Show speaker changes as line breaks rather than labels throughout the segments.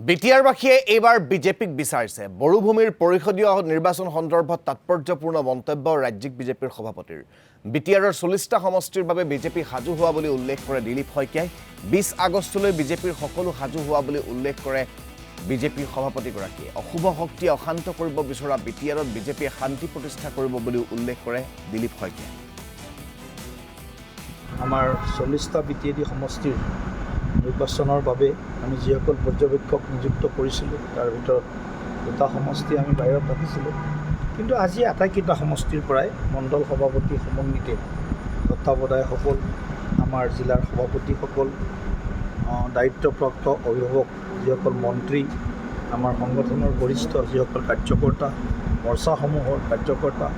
বিটিআৰবাসীয়ে এইবাৰ বিজেপিক বিচাৰিছে। বড়োভূমিৰ পৰিষদীয় নিৰ্বাচন সন্দৰ্ভত তাৎপৰ্যপূৰ্ণ মন্তব্য ৰাজ্যিক বিজেপিৰ সভাপতিৰ। বিটিআৰৰ 40টা সমষ্টিৰ বাবে বিজেপি সাজু হোৱা বুলি উল্লেখ কৰে দিলীপ শইকীয়াই। 20 আগষ্টলৈ বিজেপিৰ সকলো সাজু হোৱা বুলি উল্লেখ কৰে বিজেপিৰ সভাপতিগৰাকীয়ে। অশুভ শক্তিয়ে অশান্ত কৰিব বিচৰা বিটিআৰত বিজেপিয়ে শান্তি প্ৰতিষ্ঠা কৰিব বুলি উল্লেখ কৰে দিলীপ শইকীয়াই।
আমাৰ 40টা বিটিএডি সমষ্টিৰ নিৰ্বাচনৰ বাবে আমি যিসকল পৰ্যবেক্ষক নিযুক্ত কৰিছিলোঁ তাৰ ভিতৰত 2টা সমষ্টি আমি বাহিৰত ৰাখিছিলোঁ, কিন্তু আজি আটাইকেইটা সমষ্টিৰ পৰাই মণ্ডল সভাপতি সমন্বিতে তত্ত্বাৱধায়কসকল, আমাৰ জিলাৰ সভাপতিসকল, দায়িত্বপ্ৰাপ্ত অভিভাৱক যিসকল মন্ত্ৰী, আমাৰ সংগঠনৰ বৰিষ্ঠ যিসকল কাৰ্যকৰ্তা, মৰ্চাসমূহৰ কাৰ্যকৰ্তা,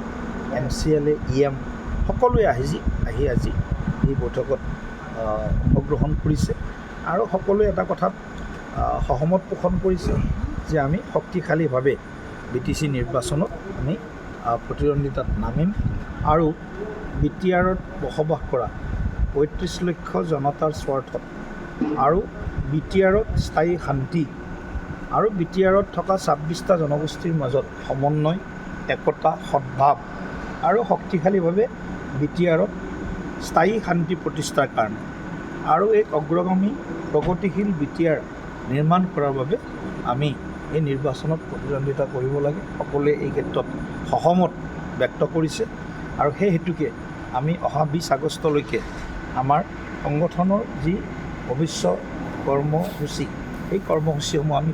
MCLA, EM সকলোৱে আহি আজি এই বৈঠকত অংশগ্ৰহণ কৰিছে আৰু সকলোৱে এটা কথাত সহমত পোষণ কৰিছে যে আমি শক্তিশালীভাৱে BTC নিৰ্বাচনত আমি প্ৰতিদ্বন্দ্বিতাত নামিম আৰু বিটিআৰত বসবাস কৰা 35 লক্ষ জনতাৰ স্বাৰ্থত আৰু বিটিআৰত স্থায়ী শান্তি আৰু বিটিআৰত থকা 26টা জনগোষ্ঠীৰ মাজত সমন্বয়, একতা, সদ্ভাৱ আৰু শক্তিশালীভাৱে বিটিআৰত স্থায়ী শান্তি প্ৰতিষ্ঠাৰ কাৰণে আৰু এক অগ্ৰগামী প্ৰগতিশীল বিটিআৰ নিৰ্মাণ কৰাৰ বাবে আমি এই নিৰ্বাচনত প্ৰতিদ্বন্দ্বিতা কৰিব লাগে। সকলোৱে এই ক্ষেত্ৰত সহমত ব্যক্ত কৰিছে আৰু সেই হেতুকে আমি অহা 20 আগষ্টলৈকে আমাৰ সংগঠনৰ যি ভৱিষ্যত কৰ্মসূচী, এই কৰ্মসূচীসমূহ আমি